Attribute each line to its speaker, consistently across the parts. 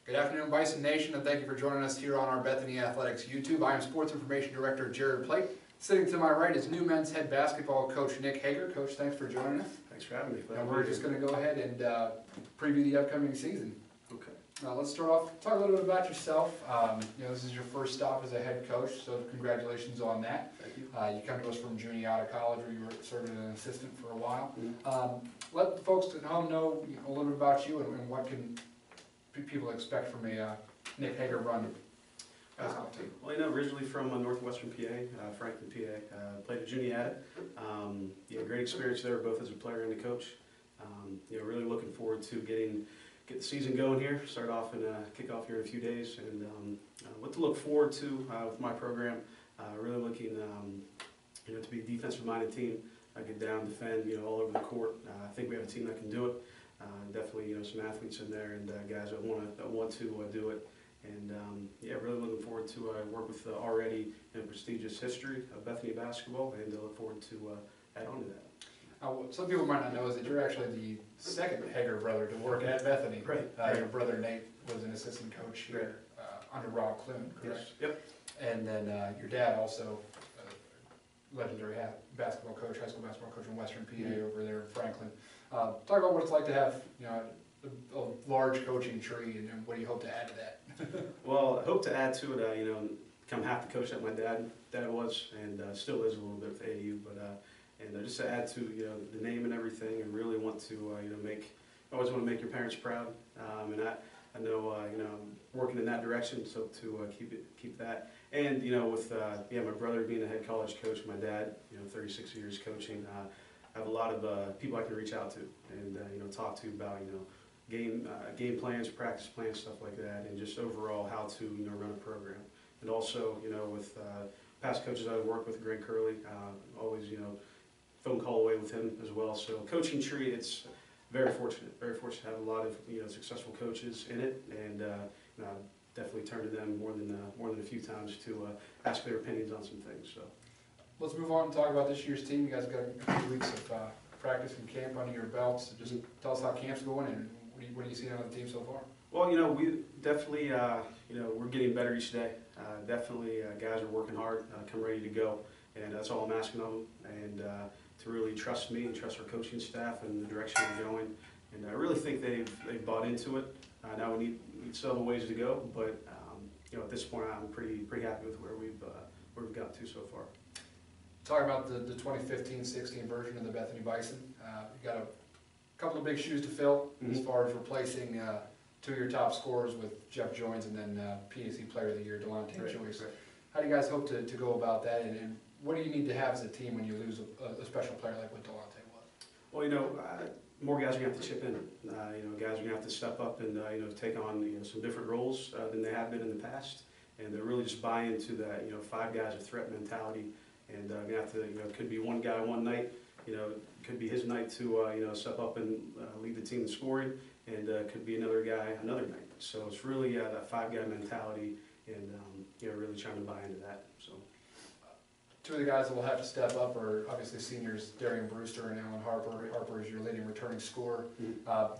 Speaker 1: Good afternoon, Bison Nation, and thank you for joining us here on our Bethany Athletics YouTube. I am Sports Information Director Jared Plate. Sitting to my right is new men's head basketball coach Nick Hager. Coach, thanks for joining us.
Speaker 2: Thanks for having me.
Speaker 1: And we're just going to go ahead and preview the upcoming season.
Speaker 2: Okay.
Speaker 1: Let's start off, talk a little bit about yourself. This is your first stop as a head coach, so congratulations on that.
Speaker 2: Thank you.
Speaker 1: You come to us from Juniata College, where you were serving as an assistant for a while.
Speaker 2: Mm-hmm.
Speaker 1: Let the folks at home know a little bit about you and what can people expect from a Nick Hager run basketball team.
Speaker 2: Well, originally from northwestern PA, Franklin, PA. Played at Juniata. Great experience there, both as a player and a coach. Really looking forward to get the season going here. Start off and kick off here in a few days, and what to look forward to with my program. Really looking, to be a defensive-minded team. Get down, defend, all over the court. I think we have a team that can do it. Definitely, some athletes in there and guys that want to do it. And really looking forward to work with already prestigious history of Bethany basketball, and look forward to add on to that.
Speaker 1: What some people might not know is that you're actually the second Hager brother to work at Bethany.
Speaker 2: Right.
Speaker 1: Your brother Nate was an assistant coach here under Rob Clune, correct?
Speaker 2: Yes. Yep.
Speaker 1: And then your dad also, legendary basketball coach, high school basketball coach in Western PA over there in Franklin. Talk about what it's like to have a large coaching tree, and what do you hope to add to that?
Speaker 2: Well, I hope to add to it, become half the coach that my dad was, and still is a little bit with AU, but just to add to the name and everything, and really want to always want to make your parents proud, and I know working in that direction, so to keep that, and with my brother being a head college coach, my dad 36 years coaching, I have a lot of people I can reach out to and talk to about game plans, practice plans, stuff like that, and just overall how to run a program. And also with past coaches I've worked with, Greg Curley, always phone call away with him as well. So coaching tree, it's very fortunate to have a lot of successful coaches in it, and definitely turn to them more than a few times to ask their opinions on some things. So
Speaker 1: let's move on and talk about this year's team. You guys got a few weeks of practice and camp under your belts. So just tell us how camp's going, and what do you see out of the team so far?
Speaker 2: Well, we definitely, we're getting better each day. Definitely, guys are working hard, come ready to go, and that's all I'm asking of them. And to really trust me and trust our coaching staff and the direction we're going. And I really think they've bought into it. Now we need still a ways to go, but at this point, I'm pretty happy with where we've got to so far.
Speaker 1: Talk about the 2015-16 version of the Bethany Bison. You got a couple of big shoes to fill as far as replacing two of your top scorers with Jeff Joins and then PAC Player of the Year, Delonte Joyce. Right. How do you guys hope to go about that, and what do you need to have as a team when you lose a special player like what Delonte was?
Speaker 2: Well, more guys are going to have to chip in. Guys are going to have to step up and take on some different roles than they have been in the past, and to really just buy into that 5 guys of threat mentality. And you have to, it could be one guy one night, it could be his night to, step up and lead the team in scoring, and could be another guy another night. So it's really that 5-guy mentality, and really trying to buy into that. So
Speaker 1: two of the guys that will have to step up are obviously seniors Darian Brewster and Alan Harper. Harper is your leading returning scorer.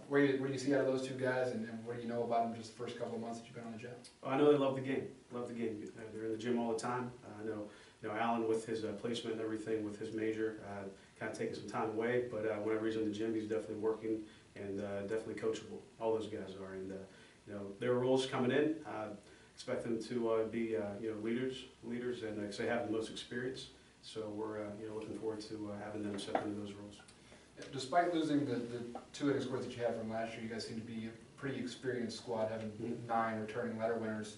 Speaker 1: What do you see out of those two guys, and what do you know about them just the first couple of months that you've been on the job?
Speaker 2: Well, I know they love the game. They're in the gym all the time. I know Alan, with his placement and everything, with his major, kind of taking some time away, but whenever he's in the gym, he's definitely working and definitely coachable. All those guys are, and their roles coming in, expect them to be leaders, and because they have the most experience. So we're looking forward to having them step into those roles.
Speaker 1: Despite losing the 2 hitting scores that you had from last year, you guys seem to be a pretty experienced squad, having 9 returning letter winners.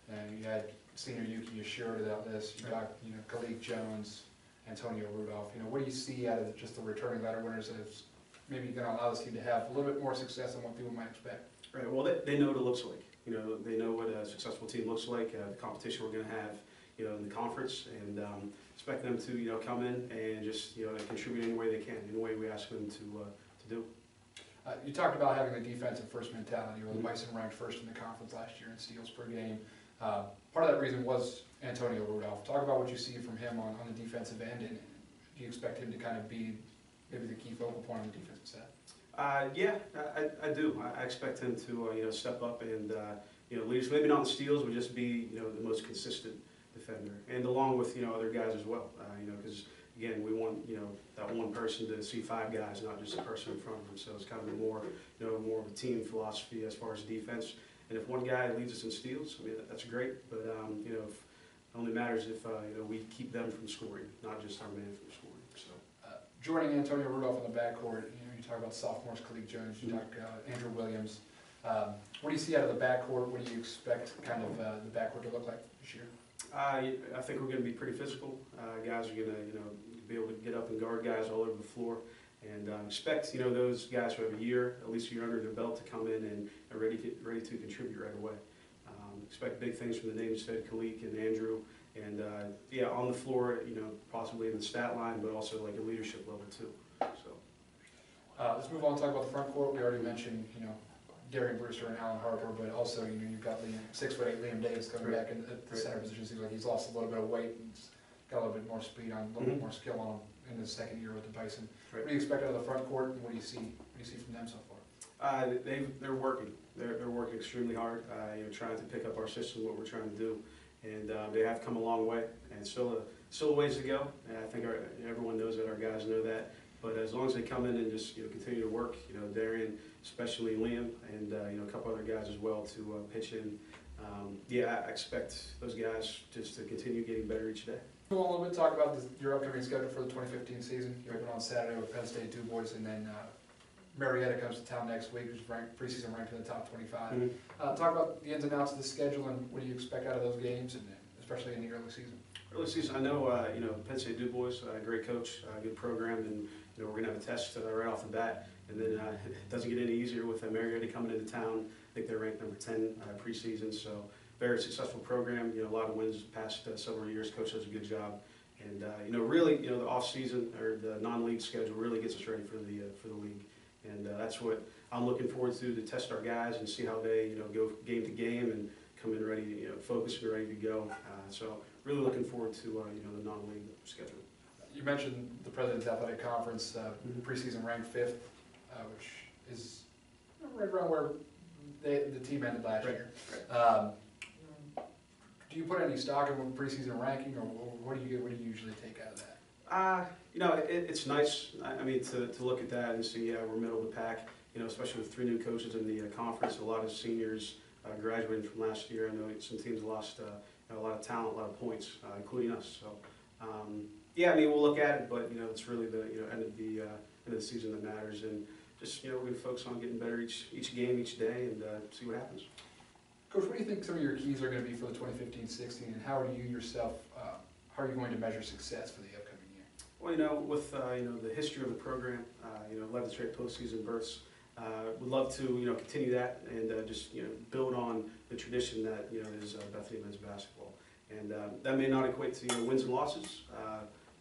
Speaker 1: And you had senior Yuki Yoshiro to that list. You got Khalid Jones, Antonio Rudolph. What do you see out of just the returning letter winners that is maybe going to allow this team to have a little bit more success than what people might expect?
Speaker 2: Right. Well, they know what it looks like. They know what a successful team looks like. The competition we're going to have, in the conference, and expect them to come in and just contribute any way they can, any way we ask them to do.
Speaker 1: You talked about having the defensive first mentality. Well, the Bison ranked first in the conference last year in steals per game. Part of that reason was Antonio Rudolph. Talk about what you see from him on the defensive end, and do you expect him to kind of be maybe the key focal point on the defensive side?
Speaker 2: Yeah, I do. I expect him to step up and lead. Maybe not in steals, but just be the most consistent defender, and along with other guys as well. Because again, we want that one person to see five guys, not just a person in front of them. So it's kind of more more of a team philosophy as far as defense. And if one guy leads us in steals, I mean that's great. But if it only matters if we keep them from scoring, not just our man from scoring. So
Speaker 1: joining Antonio Rudolph in the backcourt, you talk about sophomores, Khalid Jones, you talk Andrew Williams. What do you see out of the backcourt? What do you expect kind of the backcourt to look like this year?
Speaker 2: I think we're going to be pretty physical. Guys are going to be able to get up and guard guys all over the floor, and expect those guys who have a year, at least a year under their belt, to come in and ready to contribute right away. Expect big things from the names said, Khalid and Andrew, and yeah, on the floor, possibly in the stat line, but also like a leadership level too. So
Speaker 1: let's move on and talk about the front court. We already mentioned Darian Brewster and Alan Harper, but also you've got 6'8" Liam Davis coming back in the center position. Seems like he's lost a little bit of weight and got a little bit more speed on, a little bit more skill on him in his second year with the Bison. What do you expect out of the front court, and what do you see from them so far?
Speaker 2: They're working. They're working extremely hard. Trying to pick up our system, what we're trying to do, and they have come a long way, and still a ways to go. And I think everyone knows that. Our guys know that. But as long as they come in and just continue to work, Darian, especially Liam, and a couple other guys as well to pitch in. Yeah, I expect those guys just to continue getting better each day.
Speaker 1: We'll a little bit talk about your upcoming schedule for the 2015 season. You're open on Saturday with Penn State Du Bois, and then Marietta comes to town next week, which is preseason ranked in the top 25. Mm-hmm. Talk about the ins and outs of the schedule and what do you expect out of those games, and especially in the early season.
Speaker 2: Early season, I know Penn State Du Bois, great coach, good program, and we're going to have a test right off the bat, and then it doesn't get any easier with Marietta coming into town. I think they're ranked number 10 preseason, so very successful program. A lot of wins past several years. Coach does a good job, and really, the off season or the non-league schedule really gets us ready for the league, and that's what I'm looking forward to test our guys and see how they go game to game and come in ready, focused and ready to go. So really looking forward to the non-league schedule.
Speaker 1: You mentioned the President's Athletic Conference, preseason ranked 5th, which is right around where the team ended last year. Right. Do you put any stock in preseason ranking, or what do you usually take out of that?
Speaker 2: It's nice. I mean, to look at that and see, we're middle of the pack. Especially with 3 new coaches in the conference, a lot of seniors graduating from last year. I know some teams lost a lot of talent, a lot of points, including us. So, yeah, I mean, we'll look at it, but it's really the end of the season that matters, and just we're going to focus on getting better each game, each day, and see what happens.
Speaker 1: Coach, what do you think some of your keys are going to be for the 2015-16, and how are you yourself? How are you going to measure success for the upcoming year?
Speaker 2: Well, with the history of the program, 11 straight postseason berths. Would love to continue that and just build on the tradition that is Bethany men's basketball, and that may not equate to wins and losses,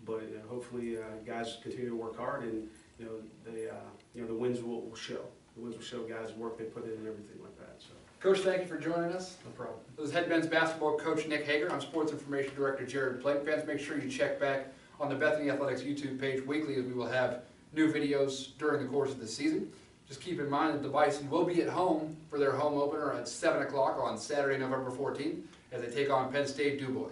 Speaker 2: but hopefully guys continue to work hard, and the wins will show. The wins will show guys' work they put in and everything like that. So.
Speaker 1: Coach, thank you for joining us.
Speaker 2: No problem.
Speaker 1: This is head men's basketball coach Nick Hager. I'm Sports Information Director Jared Blake. Fans, make sure you check back on the Bethany Athletics YouTube page weekly, as we will have new videos during the course of the season. Just keep in mind that the Bison will be at home for their home opener at 7 o'clock on Saturday, November 14th, as they take on Penn State Du Bois.